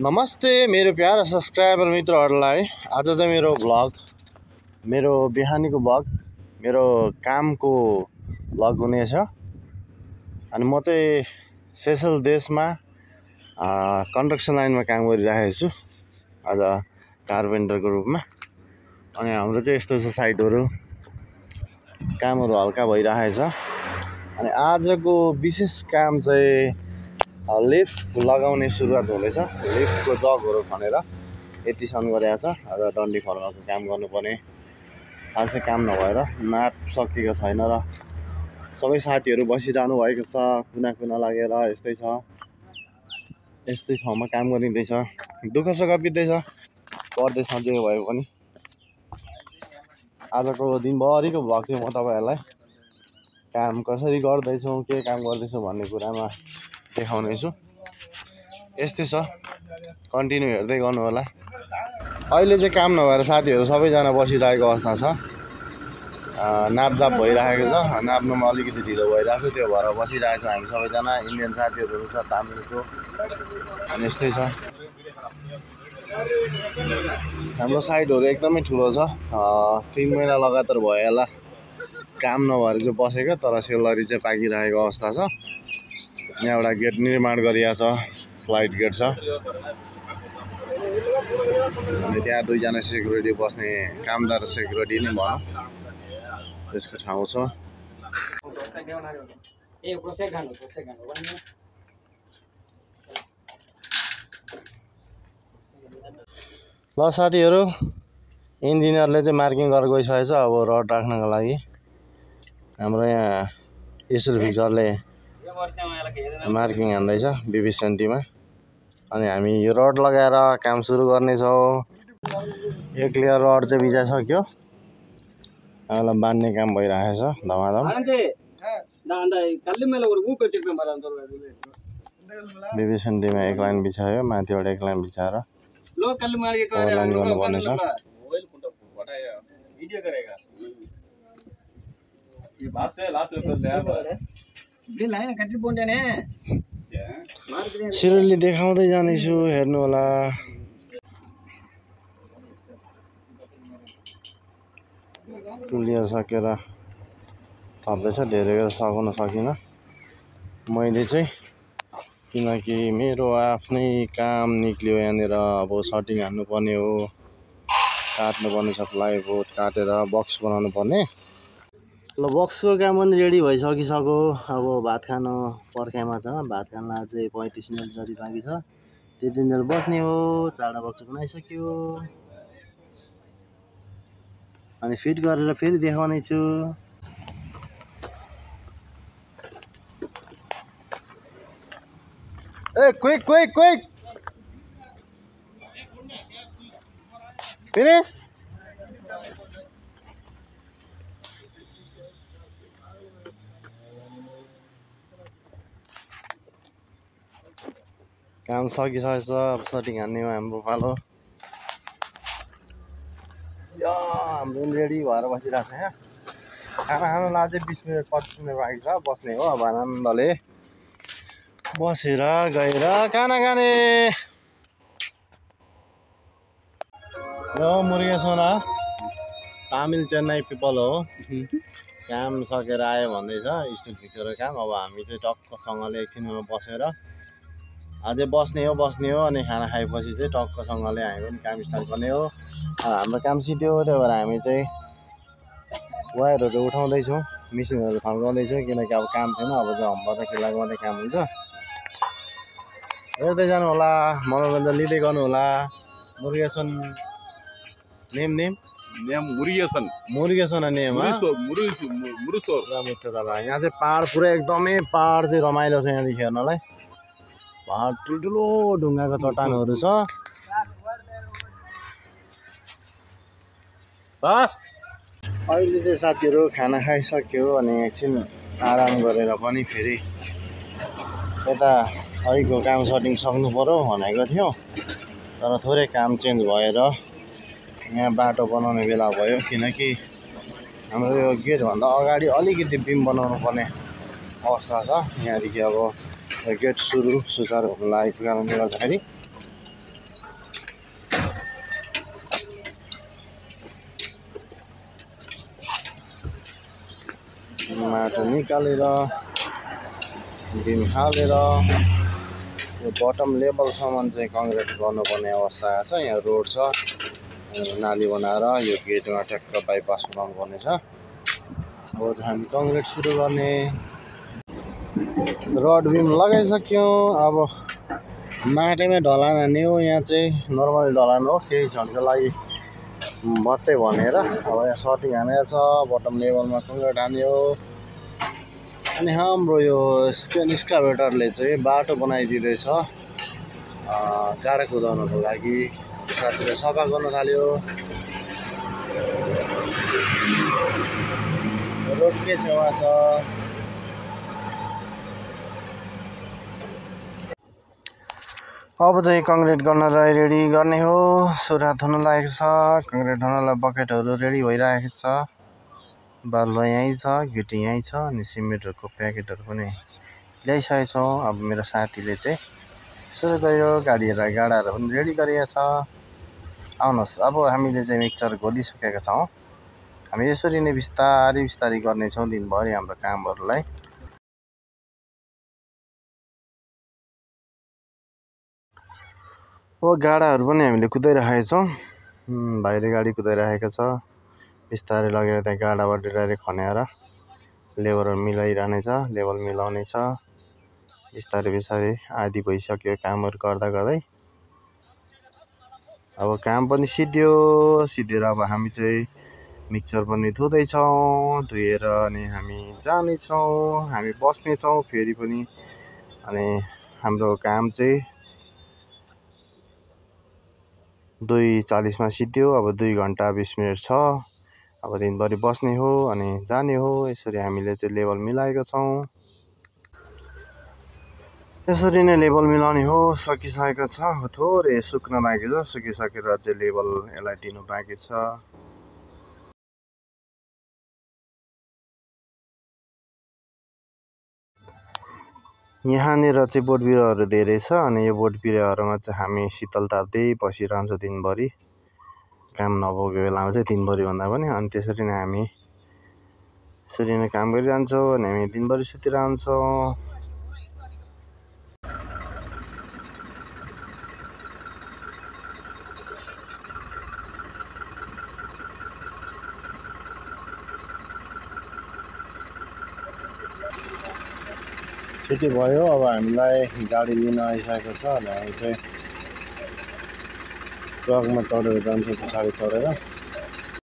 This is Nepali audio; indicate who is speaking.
Speaker 1: नमस्ते मेरो प्यारा सब्सक्राइबर मित्रहरूलाई। आज चाहिँ मेरो भ्लग, मेरो बिहानीको भ्लग, मेरो कामको भ्लग हुनेछ। अनि म चाहिँ सेसल देशमा कन्स्ट्रक्सन लाइनमा काम गरिरहेको छु आज कार्पेन्टरको रूपमा। अनि हाम्रो चाहिँ यस्तो छ साइटहरू, कामहरू हल्का भइरहेछ। अनि आजको विशेष काम चाहिँ लिफ्ट लगाउने सुरुवात हुँदैछ। लिफ्टको जगहरू खनेर यतिसम्म गरेको छ। आज डन्डी फर्काको काम गर्नुपर्ने खासै काम नभएर नाप सकिएको छैन र सबै साथीहरू बसिरहनु भएको छ, कुना कुना लागेर यस्तै ठाउँमा काम गरिँदैछ। दुःख सुख बित्दैछ परदेशमा जे भए पनि। आजको दिनभरिको भ्लग चाहिँ म तपाईँहरूलाई काम कसरी गर्दैछौँ, के काम गर्दैछौँ भन्ने कुरामा देखाउनेछु। यस्तै छ, कन्टिन्यू हेर्दै गर्नु होला। अहिले चाहिँ काम नभएर साथीहरू सबैजना बसिरहेको अवस्था छ। नापजाप भइरहेको छ, नाप्नुमा अलिकति ढिलो भइरहेको छ, त्यो भएर बसिरहेछौँ हामी सबैजना। इन्डियन साथीहरू छ, तामिलको। अनि यस्तै छ, हाम्रो साइटहरू एकदमै ठुलो छ। 3 महिना लगातार भयो होला काम नभएर चाहिँ बसेको, तर सेलरी चाहिँ पाकिरहेको अवस्था छ। यहाँ एउटा गेट निर्माण गरिएको छ, स्लाइड गेट छ। अनि त्यहाँ 2 जना सेक्युरिटी बस्ने, कामदार सेक्युरिटी नै भनौँ, त्यसको ठाउँ छ। ल साथीहरू, इन्जिनियरले चाहिँ मार्किङ गरेर गइसकेछ। अब रड राख्नको लागि हाम्रो यहाँ स्टिल फिक्सरले मार्किङ हान्दैछ बिबिसेन्टीमा। अनि हामी यो रड लगाएर काम सुरु गर्नेछौँ। एक लेयर रड चाहिँ बिजाइसक्यो, यसलाई बान्ने काम भइरहेछ धमाधम। बिबिसेन्टीमा एक लाइन बिछायो, माथिबाट एक लाइन बिछाएर लाइन गर्नुपर्ने छ। सिरियली देखाउँदै जानेछु, हेर्नु होला। क्लियर सकेर थप्दैछ, धेरै सघाउन सकिनँ मैले चाहिँ, किनकि मेरो आफ्नै काम निक्ल्यो यहाँनिर। अब सटिङ हान्नुपर्ने हो, काट्नुपर्ने छ, प्लाइवुड काटेर बक्स बनाउनु पर्ने। ल बक्सको काम पनि रेडी भइसकिसक्यो। अब भात खान पर्खाइमा छ, भात खान चाहिँ 35 मिनट जति बाँकी छ। त्यतिन्जेल बस्ने हो। चाडा बक्स बनाइसक्यो, अनि फिट गरेर फेरि देखाउने छु। A quick quick quick finish. काम सकिसकेछ, अब सटिङ हान्नेमा हाम्रो पालो। हाम्रो रेडी भएर बसिरहेको छ यहाँ। खाना खानुलाई चाहिँ 20 मिनट 25 मिनट बाँकी छ, बस्ने हो। अब आनन्दले बसेर गएर खाना खाने। यो मुर्गे सोना तामिल चेन्नई पिपल हो, काम सकेर आयो भन्दैछ स्टिल फिक्सरको काम। अब हामी चाहिँ टक्कसँगले एकछिनमा बसेर अझै बस्ने हो। अनि खाना खाएपछि चाहिँ टक्कसँगले हामी पनि काम स्टार्ट गर्ने हो। हाम्रो काम सिद्धियो, त्यही भएर हामी चाहिँ वायरहरू उठाउँदैछौँ, मिसिनहरू थन्काउँदैछौँ, किनकि अब काम छैन। अब चाहिँ हम्बर र किलाको मात्रै काम हुन्छ। हेर्दै जानु होला, मनोरञ्जन लिँदै गर्नु होला। मुर्गेसन नेम मुर्गेसन नेम। यहाँ चाहिँ पहाड पुरै एकदमै पहाड चाहिँ रमाइलो छ यहाँदेखि हेर्नलाई। पहाड ठुल्ठुलो ढुङ्गाको चट्टानहरू छ। अहिले चाहिँ साथीहरू खाना खाइसक्यो, अनि एकछिन आराम गरेर पनि फेरि यता अहिलेको काम सटिङ सक्नु पर्यो भनेको थियो, तर थोरै काम चेन्ज भएर यहाँ बाटो बनाउने बेला भयो। किनकि हाम्रो यो गेटभन्दा अगाडि अलिकति बिम बनाउनु पर्ने अवस्था छ। यहाँदेखि अब गेट सुचारू हुनुको कारणले गर्दाखेरि माटो निकालेर बिम हालेर यो बटम लेभलसम्म चाहिँ कङ्क्रिट गर्नुपर्ने अवस्था आएको छ। यहाँ रोड छ, नाली बनाएर यो गेटमा ट्याक्क बाइपास बनाउनु पर्ने छ। अब चाहिँ हामी कङ्क्रिट सुरु गर्ने। रड बिम लगाइसक्यौँ। अब माटैमै ढलान हान्ने हो। यहाँ चाहिँ नर्मली ढलान हो, केही क्षणको लागि मात्रै भनेर। अब यहाँ सर्टिङ हानेको छ, बटम लेभलमा कङ्क्रिट हान्ने हो। अनि हाम्रो यो चेन स्काभेटरले चाहिँ बाटो बनाइदिँदैछ गाडा कुदाउनको लागि। साथीले सफा गर्न थाल्यो। रोडकै छेउमा छ। अब चाहिँ कङ्क्रिट गर्नलाई रेडी गर्ने हो। सुरुवात हुन लागेको छ। कङ्क्रिट हुनलाई बकेटहरू रेडी भइरहेको छ। बालुवा यहीँ छ, गिटी यहीँ छ, अनि सिमेन्टहरूको प्याकेटहरू पनि ल्याइसकेको छौँ। अब मेरो साथीले चाहिँ सुरु गर्यो। गाडाहरू पनि रेडी गरिएको छ। आउनुहोस्, अब हामीले चाहिँ मिक्सचर घोलिसकेका छौँ। हामी यसरी नै बिस्तारै गर्नेछौँ दिनभरि हाम्रो कामहरूलाई। अब गाडाहरू पनि हामीले कुदाइराखेका छौँ। भाइले गाडी कुदाइराखेको छ। बिस्तारै लगेर त्यहाँ गाडाबाट डाइरेक्ट खन्याएर लेबरहरू मिलाइरहनेछ, लेभल मिलाउने छ। बिस्तारै आदि भइसक्यो कामहरू गर्दै। अब काम पनि सिद्धिएर अब हामी चाहिँ मिक्सचर पनि धुँदैछौँ। धुएर अनि हामी जानेछौँ, हामी बस्नेछौँ फेरि पनि। अनि हाम्रो काम चाहिँ 2:40 मा सिद्धियो। अब 2 घन्टा 20 मिनट छ। अब दिनभरि बस्ने हो अनि जाने हो। यसरी हामीले चाहिँ लेभल मिलाएका छौँ। यसरी नै लेभल मिलाउने हो। सकिसकेको छ। थोरै सुक्न बाँकी छ। सुकिसकेर चाहिँ लेभल यसलाई दिनु बाँकी छ। यहाँनिर चाहिँ बोट बिरुवाहरू धेरै छ। अनि यो बोट बिरुवाहरूमा चाहिँ हामी शीतल ताप्दै बसिरहन्छौँ दिनभरि। काम नभएको बेलामा चाहिँ दिनभरि भन्दा पनि। अनि त्यसरी नै हामी यसरी नै काम गरिरहन्छौँ अनि हामी दिनभरि सुतिरहन्छौँ। छुट्टी भयो। अब हामीलाई गाडी लिन आइसकेको छ। अनि हामी चाहिँ ट्रकमा चढेर जान्छौँ, पछाडि चढेर।